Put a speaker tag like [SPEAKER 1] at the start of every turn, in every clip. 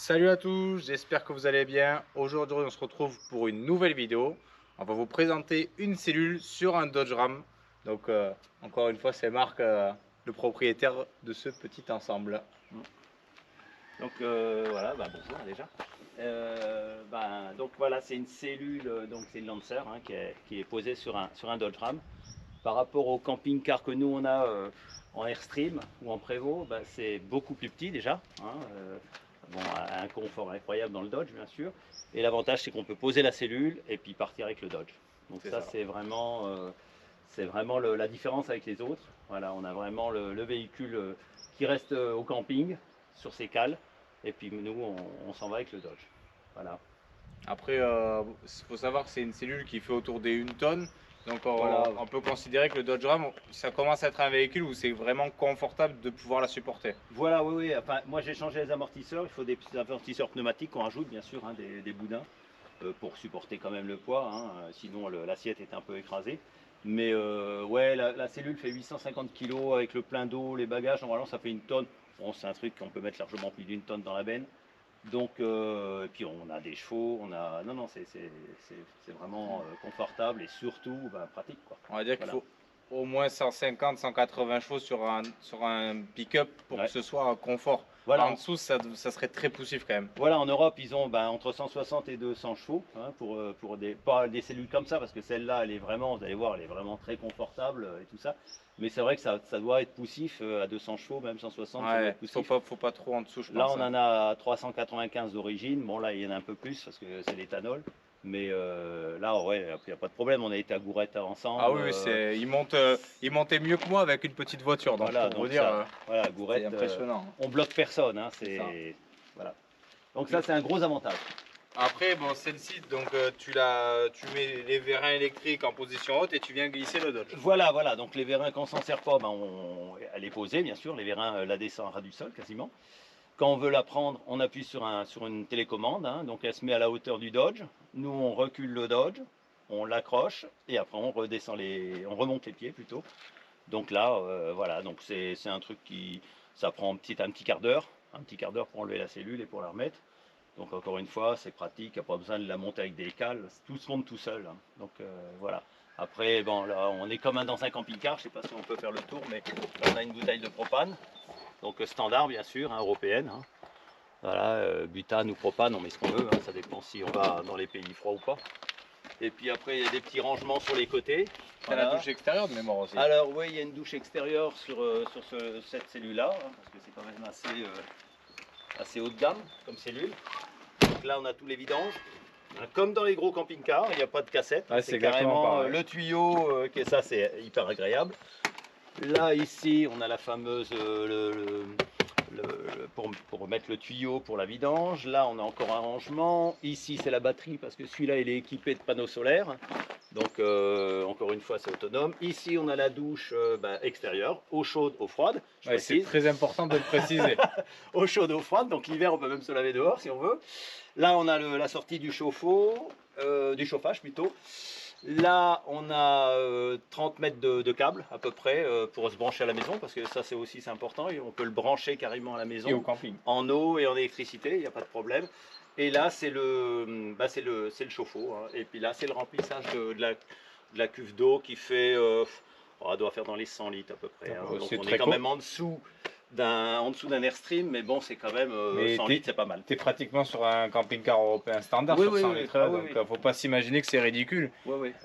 [SPEAKER 1] Salut à tous, j'espère que vous allez bien. Aujourd'hui, on se retrouve pour une nouvelle vidéo. On va vous présenter une cellule sur un Dodge Ram. Donc, encore une fois, c'est Marc, le propriétaire de ce petit ensemble.
[SPEAKER 2] Donc voilà, bonjour déjà. Donc voilà, c'est une cellule, donc c'est une Lancer hein, qui est posée sur un Dodge Ram. Par rapport au camping-car que nous on a en Airstream ou en Prévost, c'est beaucoup plus petit déjà. Bon, un confort incroyable dans le Dodge bien sûr. Et l'avantage c'est qu'on peut poser la cellule et puis partir avec le Dodge. Donc ça c'est vraiment la différence avec les autres. Voilà, on a vraiment le véhicule qui reste au camping sur ses cales. Et puis nous, on s'en va avec le Dodge. Voilà.
[SPEAKER 1] Après, il faut savoir que c'est une cellule qui fait autour des 1 tonne. Donc,
[SPEAKER 2] Voilà.
[SPEAKER 1] on peut considérer que le Dodge Ram, ça commence à être un véhicule où c'est vraiment confortable de pouvoir la supporter.
[SPEAKER 2] Voilà, oui, oui. Enfin, moi, j'ai changé les amortisseurs. Il faut des petits amortisseurs pneumatiques qu'on rajoute, bien sûr, hein, des boudins, pour supporter quand même le poids. Sinon, l'assiette est un peu écrasée. Mais ouais, la cellule fait 850 kg avec le plein d'eau, les bagages. Normalement, ça fait 1 tonne. Bon, c'est un truc qu'on peut mettre largement plus d'1 tonne dans la benne. Donc, et puis on a des chevaux, non, non, c'est vraiment confortable et surtout pratique, quoi.
[SPEAKER 1] On va dire qu'il
[SPEAKER 2] Voilà.
[SPEAKER 1] faut au moins 150, 180 chevaux sur un pick-up pour
[SPEAKER 2] Ouais.
[SPEAKER 1] que ce soit un confort.
[SPEAKER 2] Voilà.
[SPEAKER 1] En dessous, ça serait très poussif quand même.
[SPEAKER 2] Voilà, en Europe, ils ont entre 160 et 200 chevaux pas des cellules comme ça, parce que celle-là, elle est vraiment, vous allez voir, elle est vraiment très confortable et tout ça. Mais c'est vrai que ça doit être poussif à 200 chevaux, même 160, ça doit
[SPEAKER 1] Ouais,
[SPEAKER 2] être poussif.
[SPEAKER 1] faut pas trop en dessous, je
[SPEAKER 2] Là,
[SPEAKER 1] pense.
[SPEAKER 2] on en a 395 d'origine. Bon, là, il y en a un peu plus parce que c'est l'éthanol. Mais là, ouais, il n'y a pas de problème. On a été à Gourette ensemble.
[SPEAKER 1] Ah oui, il montait mieux que moi avec une petite voiture. Donc,
[SPEAKER 2] Voilà,
[SPEAKER 1] pour vous
[SPEAKER 2] donc
[SPEAKER 1] dire,
[SPEAKER 2] ça, voilà, Gourette,
[SPEAKER 1] c'est impressionnant.
[SPEAKER 2] on bloque personne. Hein,
[SPEAKER 1] ça.
[SPEAKER 2] voilà. Donc ça, c'est un gros avantage.
[SPEAKER 1] Après, bon, celle-ci, donc tu mets les vérins électriques en position haute et tu viens glisser le Dodge.
[SPEAKER 2] Voilà, voilà. Donc les vérins, quand on s'en sert pas, elle est posée, bien sûr. Les vérins la descendent à ras du sol, quasiment. Quand on veut la prendre, on appuie sur une télécommande. Donc elle se met à la hauteur du Dodge. Nous, on recule le Dodge, on l'accroche et après on remonte les pieds plutôt. Donc là, voilà. Donc c'est un truc ça prend un petit quart d'heure, pour enlever la cellule et pour la remettre. Donc encore une fois, c'est pratique, il n'y a pas besoin de la monter avec des cales, tout se monte tout seul. Donc voilà. Après, bon, là, on est comme dans un camping-car, je ne sais pas si on peut faire le tour, mais là, on a une bouteille de propane, donc standard bien sûr, européenne. Voilà, butane ou propane, on met ce qu'on veut, ça dépend si on va dans les pays froids ou pas. Et puis après, il y a des petits rangements sur les côtés.
[SPEAKER 1] Il y a la douche extérieure de mémoire aussi.
[SPEAKER 2] Alors oui, il y a une douche extérieure sur cette cellule-là, parce que c'est quand même assez haut de gamme comme cellule. Donc là, on a tous les vidanges. Comme dans les gros camping-cars, il n'y a pas de cassette.
[SPEAKER 1] Ouais,
[SPEAKER 2] c'est carrément le tuyau, ça c'est hyper agréable. Là, ici, on a la fameuse, pour mettre le tuyau pour la vidange. Là, on a encore un rangement. Ici, c'est la batterie, parce que celui-là, il est équipé de panneaux solaires. Donc, encore une fois, c'est autonome. Ici, on a la douche extérieure, eau chaude, eau froide.
[SPEAKER 1] Ouais, c'est très important de le préciser.
[SPEAKER 2] Eau chaude, eau froide. Donc, l'hiver, on peut même se laver dehors si on veut. Là, on a la sortie du chauffe-eau, du chauffage plutôt. Là, on a 30 mètres de câble à peu près pour se brancher à la maison, parce que ça, c'est important. Et on peut le brancher carrément à la maison.
[SPEAKER 1] Et au camping.
[SPEAKER 2] En eau et en électricité, il n'y a pas de problème. Et là, c'est le chauffe-eau. Et puis là, c'est le remplissage de la cuve d'eau qui fait, elle doit faire dans les 100 litres à peu près. Donc on est quand même en dessous d'un Airstream, mais bon, c'est quand même 100 litres, c'est pas mal.
[SPEAKER 1] Tu es pratiquement sur un camping-car européen standard sur 100 litres, donc faut pas s'imaginer que c'est ridicule.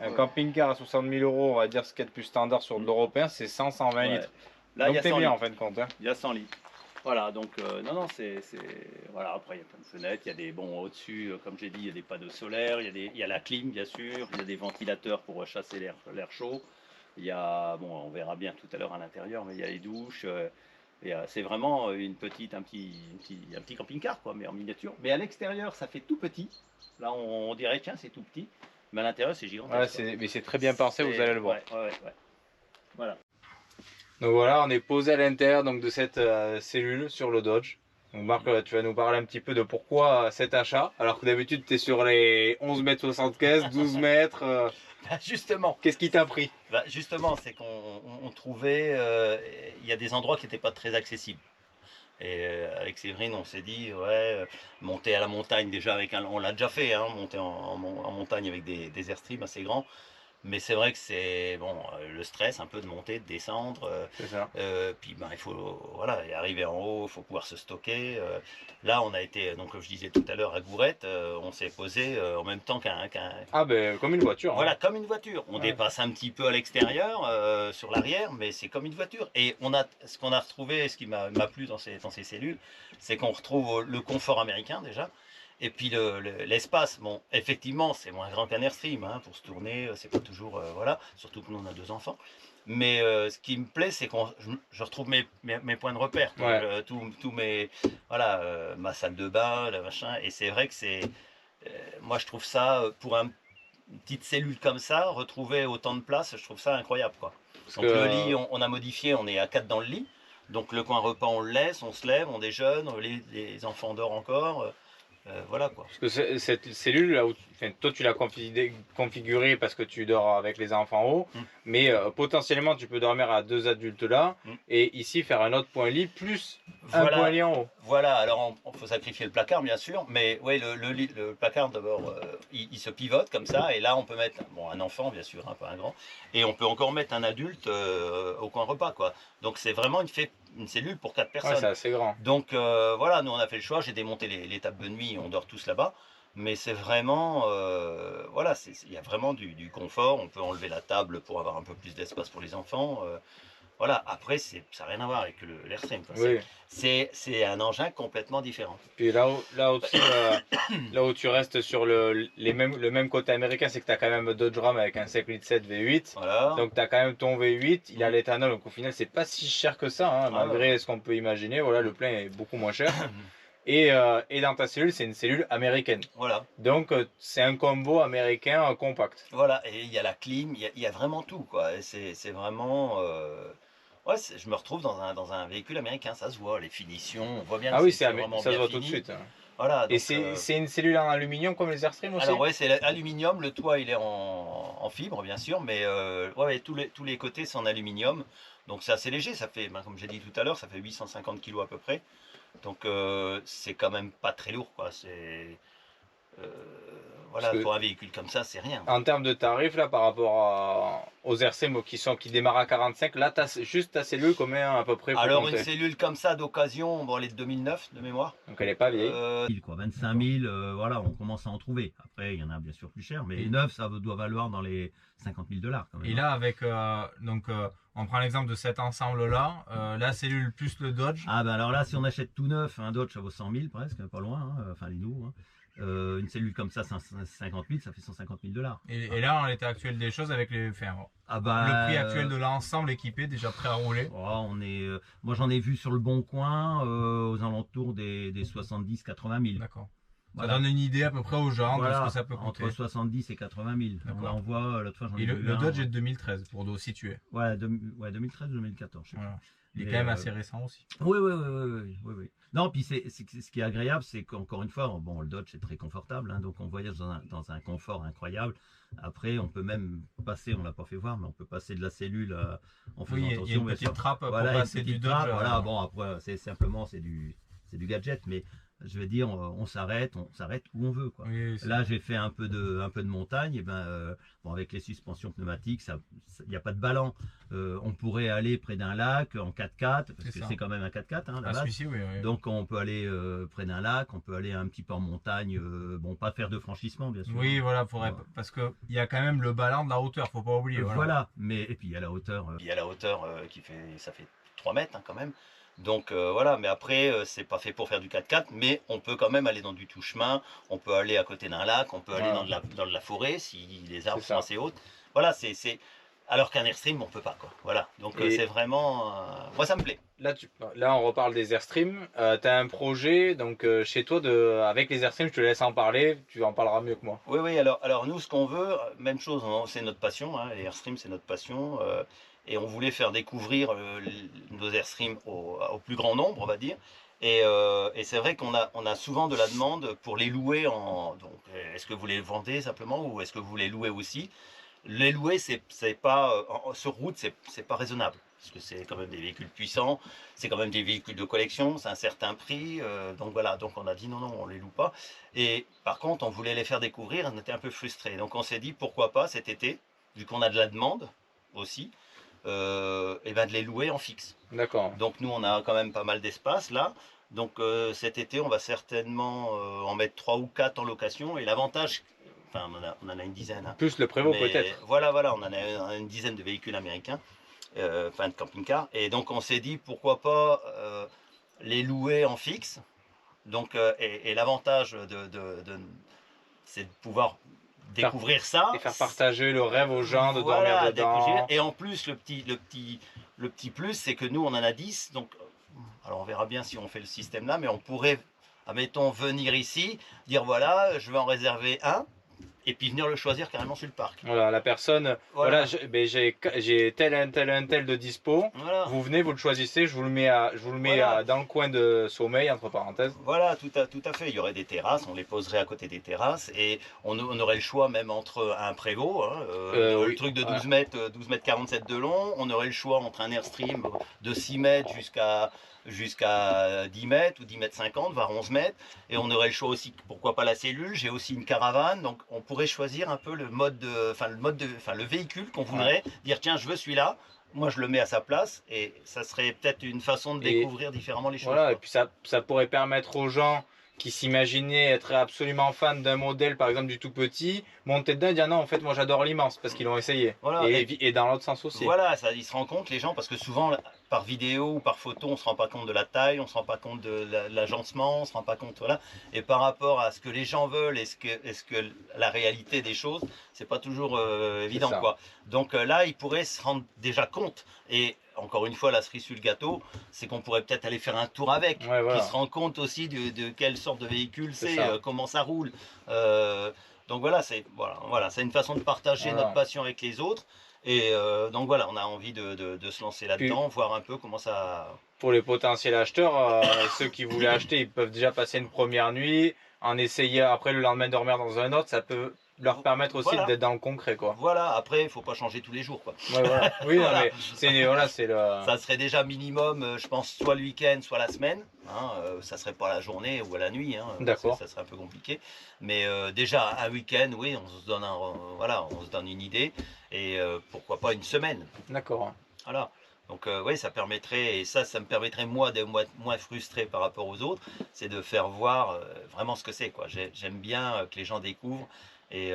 [SPEAKER 1] Un camping-car à 60 000 €, on va dire ce qu'il y a de plus standard sur de l'européen, c'est 100-120 litres.
[SPEAKER 2] Là,
[SPEAKER 1] donc t'es bien en fin de compte.
[SPEAKER 2] Il y a 100 litres. Voilà, donc non, voilà, après il y a plein de fenêtres, il y a des au-dessus, comme j'ai dit, il y a des panneaux solaires, il y a la clim bien sûr, il y a des ventilateurs pour chasser l'air chaud. Il y a, on verra bien tout à l'heure à l'intérieur, mais il y a les douches. C'est vraiment un petit camping-car, quoi, mais en miniature. Mais à l'extérieur, ça fait tout petit. Là, on dirait, tiens, c'est tout petit. Mais à l'intérieur, c'est gigantesque.
[SPEAKER 1] Ouais, mais c'est très bien pensé, vous allez le voir.
[SPEAKER 2] Ouais. Voilà.
[SPEAKER 1] Donc voilà, on est posé à l'intérieur de cette cellule sur le Dodge. Donc Marc, tu vas nous parler un petit peu de pourquoi cet achat, alors que d'habitude tu es sur les 11,75 m, 12 mètres.
[SPEAKER 2] Justement.
[SPEAKER 1] Qu'est-ce qui t'a pris?
[SPEAKER 2] Justement, c'est qu'on trouvait, il y a des endroits qui n'étaient pas très accessibles. Et avec Séverine, on s'est dit, ouais, monter à la montagne déjà on l'a déjà fait, hein, monter en montagne avec des airstreams assez grands. Mais c'est vrai que c'est bon, le stress un peu de monter, de descendre.
[SPEAKER 1] C'est ça.
[SPEAKER 2] Puis ben, il faut voilà, et arriver en haut, il faut pouvoir se stocker. Là, on a été, donc comme je disais tout à l'heure, à Gourette, on s'est posé en même temps
[SPEAKER 1] Ah ben comme une voiture.
[SPEAKER 2] voilà,
[SPEAKER 1] Hein.
[SPEAKER 2] comme une voiture. On
[SPEAKER 1] Ouais.
[SPEAKER 2] dépasse un petit peu à l'extérieur, sur l'arrière, mais c'est comme une voiture. Et ce qu'on a retrouvé, ce qui m'a plu dans ces cellules, c'est qu'on retrouve le confort américain déjà. Et puis l'espace, bon, effectivement, c'est moins grand qu'un Airstream, hein, pour se tourner, c'est pas toujours, voilà, surtout que nous on a 2 enfants. Mais ce qui me plaît, c'est que je retrouve mes points de repère, quoi.
[SPEAKER 1] Ouais.
[SPEAKER 2] Tous mes, voilà, ma salle de bain, le machin. Et c'est vrai que moi je trouve ça, pour une petite cellule comme ça, retrouver autant de place, je trouve ça incroyable, quoi.
[SPEAKER 1] Parce
[SPEAKER 2] Donc le lit,
[SPEAKER 1] que
[SPEAKER 2] on a modifié, on est à 4 dans le lit. Donc le coin repas, on le laisse, on se lève, on déjeune, les enfants dorment encore. Voilà, quoi.
[SPEAKER 1] Parce que cette cellule, là où enfin, toi tu l'as configurée parce que tu dors avec les enfants en haut, mais potentiellement tu peux dormir à 2 adultes là, et ici faire un autre point lit plus un point lit en haut.
[SPEAKER 2] Voilà, alors on faut sacrifier le placard bien sûr, mais ouais, le placard d'abord, il se pivote comme ça, et là on peut mettre bon, un enfant bien sûr, hein, pas un grand, et on peut encore mettre un adulte au coin repas, quoi. Donc c'est vraiment une cellule pour 4
[SPEAKER 1] Ouais,
[SPEAKER 2] personnes.
[SPEAKER 1] c'est assez grand.
[SPEAKER 2] Donc voilà, nous on a fait le choix, j'ai démonté les tables de nuit, on dort tous là-bas. Mais c'est vraiment, voilà, il y a vraiment du confort. On peut enlever la table pour avoir un peu plus d'espace pour les enfants. Voilà, après, ça n'a rien à voir avec l'Airstream.
[SPEAKER 1] Oui.
[SPEAKER 2] C'est un engin complètement différent.
[SPEAKER 1] Puis là aussi, là où tu restes sur le même côté américain, c'est que tu as quand même Dodge Ram avec un 5.7 V8.
[SPEAKER 2] Voilà.
[SPEAKER 1] Donc tu as quand même ton V8, il a l'éthanol, donc au final c'est pas si cher que ça, hein, malgré ce qu'on peut imaginer. Voilà, le plein est beaucoup moins cher. Et dans ta cellule, c'est une cellule américaine.
[SPEAKER 2] Voilà.
[SPEAKER 1] Donc c'est un combo américain compact.
[SPEAKER 2] Voilà, et il y a la clim, il y a vraiment tout, quoi. C'est vraiment. Ouais, je me retrouve dans un véhicule américain, ça se voit, les finitions, on voit bien
[SPEAKER 1] Ah
[SPEAKER 2] que
[SPEAKER 1] oui,
[SPEAKER 2] c'est vraiment
[SPEAKER 1] ça se
[SPEAKER 2] bien
[SPEAKER 1] voit
[SPEAKER 2] fini.
[SPEAKER 1] tout de suite. Hein.
[SPEAKER 2] Voilà,
[SPEAKER 1] Et
[SPEAKER 2] donc,
[SPEAKER 1] c'est une cellule en aluminium comme les Airstream aussi?
[SPEAKER 2] alors ouais, c'est aluminium, le toit il est en fibre bien sûr, mais ouais, tous les côtés sont en aluminium, donc c'est assez léger, ça fait, comme j'ai dit tout à l'heure, ça fait 850 kg à peu près, donc c'est quand même pas très lourd, quoi. Euh, voilà, pour un véhicule comme ça, c'est rien.
[SPEAKER 1] En termes de tarifs, là, par rapport aux Airstream qui démarrent à 45, là, juste ta cellule, combien à peu près?
[SPEAKER 2] Alors, une cellule comme ça d'occasion, bon, elle est de 2009 de mémoire.
[SPEAKER 1] Donc, elle n'est pas vieille.
[SPEAKER 2] 25 000, voilà, on commence à en trouver. Après, il y en a bien sûr plus cher, mais neuf, ça doit valoir dans les 50 000 $ quand même.
[SPEAKER 1] Et là, avec, on prend l'exemple de cet ensemble-là, la cellule plus le Dodge.
[SPEAKER 2] Ah, ben alors là, si on achète tout neuf, un Dodge, ça vaut 100 000 presque, pas loin, hein, enfin les nouveaux. Hein. Une cellule comme ça, 50 000, ça fait 150 000 $.
[SPEAKER 1] Et là, en l'état actuel des choses, avec le prix actuel de l'ensemble équipé, déjà prêt à rouler.
[SPEAKER 2] Oh, moi, j'en ai vu sur le Bon Coin aux alentours des 70-80 000.
[SPEAKER 1] D'accord. Ça donne une idée à peu près aux gens de ce que ça peut coûter.
[SPEAKER 2] Entre 70 et 80 000. On en voit, l'autre fois, j'en ai vu.
[SPEAKER 1] Le Dodge est de 2013 pour nous situer.
[SPEAKER 2] Ouais, 2013 ou 2014, je sais pas.
[SPEAKER 1] Il est quand même assez récent aussi.
[SPEAKER 2] Oui. Non, puis ce qui est agréable, c'est qu'encore une fois, bon, le Dodge est très confortable, hein, donc on voyage dans un confort incroyable. Après, on peut même passer, on l'a pas fait voir, mais on peut passer de la cellule en faisant attention.
[SPEAKER 1] Il y a une petite trappe pour passer du Dodge.
[SPEAKER 2] Voilà, bon, après, c'est du gadget, mais je veux dire, on s'arrête où on veut, quoi.
[SPEAKER 1] Oui,
[SPEAKER 2] là, j'ai fait un peu de montagne, et bon, avec les suspensions pneumatiques, il n'y a pas de ballon. On pourrait aller près d'un lac en 4x4, parce que c'est quand même un 4x4, hein, là-bas.
[SPEAKER 1] Oui.
[SPEAKER 2] Donc on peut aller près d'un lac, on peut aller un petit peu en montagne, bon, pas faire de franchissement, bien sûr.
[SPEAKER 1] Oui, voilà, parce qu'il y a quand même le ballon de la hauteur, faut pas oublier.
[SPEAKER 2] Voilà, et puis il y a la hauteur. Ça fait 3 mètres, hein, quand même. Donc voilà, mais après, c'est pas fait pour faire du 4x4, mais on peut quand même aller dans du tout-chemin, on peut aller à côté d'un lac, on peut aller dans de la forêt si les arbres sont assez hautes. Voilà, alors qu'un Airstream, on peut pas, quoi. Voilà, donc c'est vraiment. Moi, ça me plaît.
[SPEAKER 1] Là, on reparle des Airstream. Tu as un projet donc, chez toi avec les Airstream, je te laisse en parler, tu en parleras mieux que moi.
[SPEAKER 2] Oui, alors nous, ce qu'on veut, même chose, c'est notre passion, hein, les Airstream, c'est notre passion. Et on voulait faire découvrir nos Airstream au plus grand nombre, on va dire. Et c'est vrai qu'on a souvent de la demande pour les louer donc, est-ce que vous les vendez simplement ou est-ce que vous les louez aussi? Les louer, c'est pas sur route, c'est pas raisonnable. Parce que c'est quand même des véhicules puissants, c'est quand même des véhicules de collection, c'est un certain prix. Donc voilà, donc on a dit non, non, on les loue pas. Et par contre, on voulait les faire découvrir, on était un peu frustrés. Donc on s'est dit pourquoi pas cet été, vu qu'on a de la demande aussi, et ben de les louer en fixe.
[SPEAKER 1] D'accord.
[SPEAKER 2] Donc nous, on a quand même pas mal d'espace là. Donc cet été, on va certainement en mettre 3 ou 4 en location. Et l'avantage, enfin on en a une dizaine, hein.
[SPEAKER 1] Plus le prévôt
[SPEAKER 2] Mais
[SPEAKER 1] peut-être.
[SPEAKER 2] voilà, on en a une dizaine de véhicules américains, enfin de camping-cars. Et donc on s'est dit pourquoi pas les louer en fixe. Donc, et l'avantage c'est de pouvoir découvrir ça.
[SPEAKER 1] Et faire partager le rêve aux gens de dormir
[SPEAKER 2] Voilà,
[SPEAKER 1] dedans.
[SPEAKER 2] et en plus, le petit plus, c'est que nous, on en a 10. Donc, alors on verra bien si on fait le système là, mais on pourrait, admettons, venir ici, dire voilà, je vais en réserver un, et puis venir le choisir carrément sur le parc.
[SPEAKER 1] Voilà, la personne,
[SPEAKER 2] Voilà.
[SPEAKER 1] ben, j'ai tel, un tel de dispo.
[SPEAKER 2] Voilà.
[SPEAKER 1] Vous venez, vous le choisissez, je vous le mets,
[SPEAKER 2] Voilà.
[SPEAKER 1] dans le coin de sommeil, entre parenthèses.
[SPEAKER 2] Voilà, tout à fait. Il y aurait des terrasses, on les poserait à côté des terrasses et on aurait le choix même entre un prévôt, hein, le
[SPEAKER 1] Oui,
[SPEAKER 2] truc de
[SPEAKER 1] voilà.
[SPEAKER 2] 12 mètres 47 de long, on aurait le choix entre un Airstream de 6 mètres jusqu'à 10 mètres ou 10 mètres 50, voire 11 mètres, et on aurait le choix aussi, pourquoi pas la cellule, j'ai aussi une caravane, donc on pourrait choisir un peu le véhicule qu'on voudrait, dire tiens je veux celui-là, moi je le mets à sa place et ça serait peut-être une façon de découvrir différemment les choses.
[SPEAKER 1] Voilà,
[SPEAKER 2] quoi.
[SPEAKER 1] et puis ça pourrait permettre aux gens qui s'imaginaient être absolument fans d'un modèle, par exemple du tout petit, monter dedans et dire non, en fait, moi j'adore l'immense parce qu'ils l'ont essayé.
[SPEAKER 2] Voilà,
[SPEAKER 1] Et dans l'autre sens aussi.
[SPEAKER 2] Voilà, ça, ils se rendent compte, les gens, parce que souvent, par vidéo ou par photo, on se rend pas compte de la taille, on se rend pas compte de l'agencement, on se rend pas compte, voilà. Et par rapport à ce que les gens veulent et ce que la réalité des choses, c'est pas toujours évident,
[SPEAKER 1] ça.
[SPEAKER 2] quoi. Donc là, ils pourraient se rendre déjà compte. Et encore une fois, la cerise sur le gâteau, c'est qu'on pourrait peut-être aller faire un tour avec,
[SPEAKER 1] Ouais, voilà.
[SPEAKER 2] qui se rend compte aussi de quelle sorte de véhicule
[SPEAKER 1] C'est
[SPEAKER 2] c'est,
[SPEAKER 1] ça.
[SPEAKER 2] comment ça roule. Donc voilà, c'est une façon de partager
[SPEAKER 1] Voilà.
[SPEAKER 2] notre passion avec les autres. Et donc voilà, on a envie de se lancer là-dedans, voir un peu comment ça.
[SPEAKER 1] Pour les potentiels acheteurs, ceux qui voulaient acheter, ils peuvent déjà passer une première nuit, en essayer après le lendemain dormir dans un autre, ça peut leur permettre aussi
[SPEAKER 2] Voilà.
[SPEAKER 1] d'être dans le concret, quoi.
[SPEAKER 2] Voilà, après, il faut pas changer tous les jours, quoi.
[SPEAKER 1] Ouais, voilà. Oui,
[SPEAKER 2] Voilà.
[SPEAKER 1] non, mais c'est le.
[SPEAKER 2] Ça serait déjà minimum, je pense, soit le week-end, soit la semaine. Hein, ça serait pas la journée ou à la nuit. Hein,
[SPEAKER 1] D'accord.
[SPEAKER 2] ça serait un peu compliqué. Mais déjà un week-end, oui, on se donne on se donne une idée. Et pourquoi pas une semaine.
[SPEAKER 1] D'accord.
[SPEAKER 2] Voilà. Donc oui, ça permettrait, et ça me permettrait moi d'être moins frustré par rapport aux autres, c'est de faire voir vraiment ce que c'est, quoi. J'aime bien que les gens découvrent et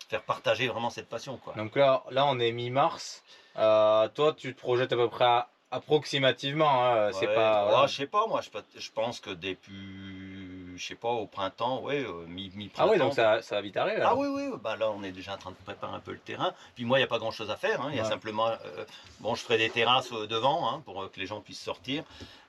[SPEAKER 2] faire partager vraiment cette passion, quoi.
[SPEAKER 1] Donc là on est mi-mars. Toi, tu te projettes à peu près approximativement. Hein, c'est
[SPEAKER 2] Ouais,
[SPEAKER 1] pas.
[SPEAKER 2] oh,
[SPEAKER 1] Voilà.
[SPEAKER 2] je sais pas, moi je pense que depuis, je sais pas, au printemps, ouais, mi-printemps.
[SPEAKER 1] Ah oui, donc ça va vite arriver.
[SPEAKER 2] Ah
[SPEAKER 1] Alors.
[SPEAKER 2] oui, oui, bah là on est déjà en train de préparer un peu le terrain. Puis moi il n'y a pas grand chose à faire, hein. Il y a
[SPEAKER 1] Ouais.
[SPEAKER 2] simplement, bon je ferai des terrasses devant hein, pour que les gens puissent sortir.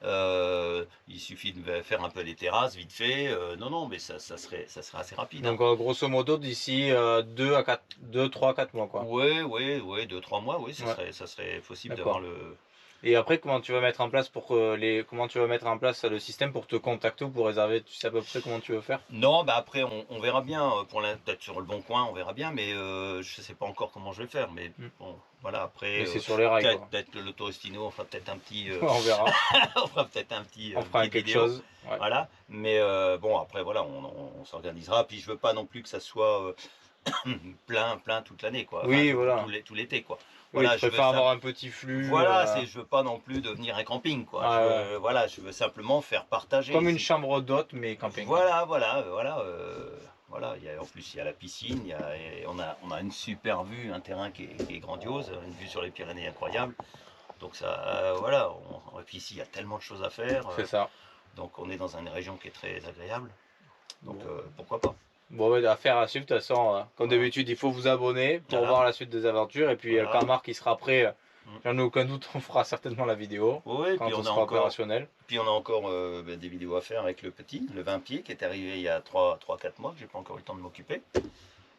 [SPEAKER 2] Il suffit de faire un peu des terrasses vite fait. Non, non, mais ça serait assez rapide.
[SPEAKER 1] Donc
[SPEAKER 2] hein.
[SPEAKER 1] grosso modo d'ici 2, 3, 4 mois, quoi.
[SPEAKER 2] Ouais, 2-3 mois, oui,
[SPEAKER 1] Ouais.
[SPEAKER 2] ça serait possible
[SPEAKER 1] D'accord.
[SPEAKER 2] d'avoir le.
[SPEAKER 1] Et après, comment tu vas mettre en place comment tu vas mettre en place le système pour te contacter ou pour réserver? Tu sais à peu près comment tu veux faire?
[SPEAKER 2] Non, bah après on verra bien, peut-être sur le bon coin, on verra bien, mais je sais pas encore comment je vais faire. Mais bon, voilà, après,
[SPEAKER 1] Mais c'est sur les rails, quoi.
[SPEAKER 2] peut-être le Toristino, on fera peut-être un petit.
[SPEAKER 1] On verra.
[SPEAKER 2] On fera peut-être un petit.
[SPEAKER 1] On fera
[SPEAKER 2] petite
[SPEAKER 1] quelque
[SPEAKER 2] vidéo.
[SPEAKER 1] chose. Ouais.
[SPEAKER 2] Voilà, mais bon, après, voilà, on s'organisera. Puis je veux pas non plus que ça soit plein toute l'année, quoi.
[SPEAKER 1] Oui,
[SPEAKER 2] Enfin,
[SPEAKER 1] voilà.
[SPEAKER 2] tout l'été, quoi.
[SPEAKER 1] Oui,
[SPEAKER 2] Voilà,
[SPEAKER 1] tu préfères avoir un petit flux.
[SPEAKER 2] Voilà, je veux pas non plus devenir un camping, quoi. Voilà, je veux simplement faire partager.
[SPEAKER 1] Comme une chambre d'hôte, mais camping.
[SPEAKER 2] Voilà. Voilà, en plus il y a la piscine, et on a une super vue, un terrain qui est grandiose, une vue sur les Pyrénées incroyable. Donc ça, voilà, et puis ici il y a tellement de choses à faire.
[SPEAKER 1] C'est ça.
[SPEAKER 2] Donc on est dans une région qui est très agréable. Donc pourquoi pas.
[SPEAKER 1] Bon, ouais, affaire à suivre. De toute façon, comme
[SPEAKER 2] Voilà.
[SPEAKER 1] d'habitude, il faut vous abonner pour
[SPEAKER 2] Voilà.
[SPEAKER 1] voir la suite des aventures. Et puis
[SPEAKER 2] Voilà.
[SPEAKER 1] quand Marc il sera prêt, j'en ai aucun doute, on fera certainement la vidéo.
[SPEAKER 2] Oui,
[SPEAKER 1] quand
[SPEAKER 2] puis
[SPEAKER 1] on
[SPEAKER 2] on a
[SPEAKER 1] sera
[SPEAKER 2] encore,
[SPEAKER 1] opérationnel.
[SPEAKER 2] puis on a encore des vidéos à faire avec le petit, le 20 pieds qui est arrivé il y a 3-4 mois, que j'ai pas encore eu le temps de m'occuper.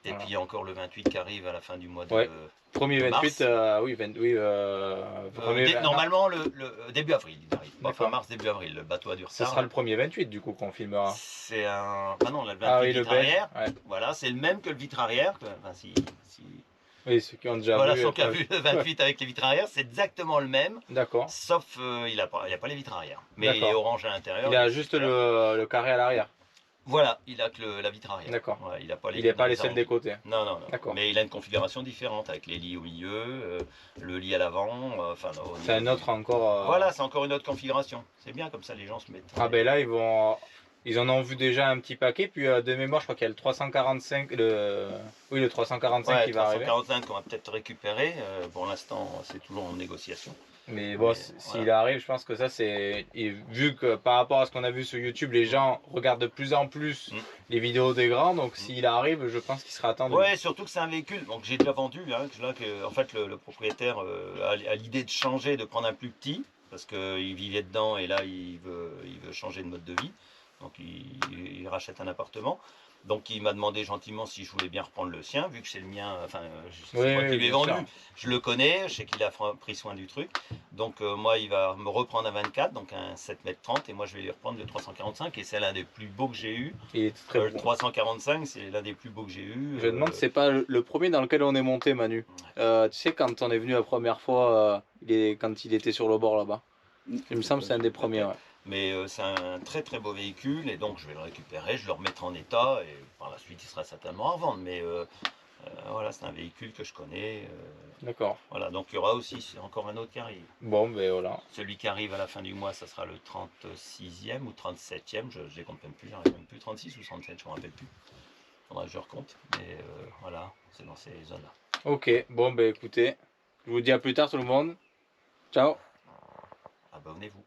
[SPEAKER 2] Et
[SPEAKER 1] Voilà.
[SPEAKER 2] puis il y a encore le 28 qui arrive à la fin du mois de.
[SPEAKER 1] Ouais. Premier 28, oui,
[SPEAKER 2] normalement le début avril, il arrive. Pas fin
[SPEAKER 1] D'accord.
[SPEAKER 2] mars, début avril, le bateau a du
[SPEAKER 1] Ce
[SPEAKER 2] retard.
[SPEAKER 1] sera le premier 28 du coup qu'on filmera.
[SPEAKER 2] C'est un. Ah non, on a le 28
[SPEAKER 1] Ah oui, le
[SPEAKER 2] vitre
[SPEAKER 1] beige.
[SPEAKER 2] arrière.
[SPEAKER 1] Ouais.
[SPEAKER 2] Voilà, c'est le même que le vitre arrière. Enfin,
[SPEAKER 1] Oui, ceux qui ont déjà
[SPEAKER 2] Voilà,
[SPEAKER 1] vu.
[SPEAKER 2] ceux qui ont vu le 28 avec les vitres arrière, c'est exactement le même,
[SPEAKER 1] D'accord.
[SPEAKER 2] sauf il n'a pas les vitres arrière. Mais il est
[SPEAKER 1] D'accord.
[SPEAKER 2] orange à l'intérieur.
[SPEAKER 1] Il a
[SPEAKER 2] est
[SPEAKER 1] juste
[SPEAKER 2] super.
[SPEAKER 1] le carré à l'arrière.
[SPEAKER 2] Voilà, il a que la vitre arrière.
[SPEAKER 1] D'accord.
[SPEAKER 2] Ouais, il n'a pas les
[SPEAKER 1] Il n'est
[SPEAKER 2] vitres dans
[SPEAKER 1] pas les
[SPEAKER 2] les
[SPEAKER 1] celles des
[SPEAKER 2] alentours.
[SPEAKER 1] côtés.
[SPEAKER 2] Non, non, non.
[SPEAKER 1] D'accord.
[SPEAKER 2] Mais il a une configuration différente avec les lits au milieu, le lit à l'avant. Enfin,
[SPEAKER 1] C'est un autre encore.
[SPEAKER 2] Voilà, c'est encore une autre configuration. C'est bien comme ça, les gens se mettent.
[SPEAKER 1] Ah ben là, ils en ont vu déjà un petit paquet. Puis de mémoire, je crois qu'il y a le 345. Oui, le 345
[SPEAKER 2] Ouais,
[SPEAKER 1] qui va arriver.
[SPEAKER 2] 345 qu'on va peut-être récupérer. Pour l'instant, c'est toujours en négociation.
[SPEAKER 1] Mais bon,
[SPEAKER 2] Mais,
[SPEAKER 1] s'il
[SPEAKER 2] voilà.
[SPEAKER 1] arrive, je pense que ça, c'est. Et vu que par rapport à ce qu'on a vu sur YouTube, les gens regardent de plus en plus
[SPEAKER 2] Mm.
[SPEAKER 1] les vidéos des grands. Donc s'il arrive, je pense qu'il sera attendu.
[SPEAKER 2] Ouais, surtout que c'est un véhicule. Donc j'ai déjà vendu. Hein, en fait, le propriétaire a l'idée de changer, de prendre un plus petit, parce qu'il vivait dedans et là, il veut changer de mode de vie. Donc il rachète un appartement. Donc il m'a demandé gentiment si je voulais bien reprendre le sien, vu que c'est le mien, enfin c'est
[SPEAKER 1] Oui,
[SPEAKER 2] moi
[SPEAKER 1] oui,
[SPEAKER 2] qui lui ai
[SPEAKER 1] bien
[SPEAKER 2] vendu.
[SPEAKER 1] sûr.
[SPEAKER 2] Je le connais, je sais qu'il a pris soin du truc. Donc moi il va me reprendre un 24, donc un 7,30 m, et moi je vais lui reprendre le 345, et c'est l'un des plus beaux que j'ai eu.
[SPEAKER 1] Il est très
[SPEAKER 2] Le
[SPEAKER 1] beau.
[SPEAKER 2] 345, c'est l'un des plus beaux que j'ai eu.
[SPEAKER 1] Je me demande si c'est pas le premier dans lequel on est monté, Manu. Tu sais, quand on est venu la première fois, quand il était sur le bord là-bas. Il me semble que c'est un des premiers. Ouais.
[SPEAKER 2] Mais c'est un très très beau véhicule, et donc je vais le récupérer, je le remettrai en état, et par la suite il sera certainement à revendre. Mais voilà, c'est un véhicule que je connais.
[SPEAKER 1] D'accord.
[SPEAKER 2] Voilà, donc il y aura aussi encore un autre qui arrive.
[SPEAKER 1] Bon, ben voilà.
[SPEAKER 2] Celui qui arrive à la fin du mois, ça sera le 36e ou 37e, je ne les compte même plus, j'arrive même plus, 36 ou 37, je ne me rappelle plus. Faudra que je recompte, mais voilà, c'est dans ces zones-là.
[SPEAKER 1] Ok, bon, ben écoutez, je vous dis à plus tard tout le monde. Ciao.
[SPEAKER 2] Abonnez-vous.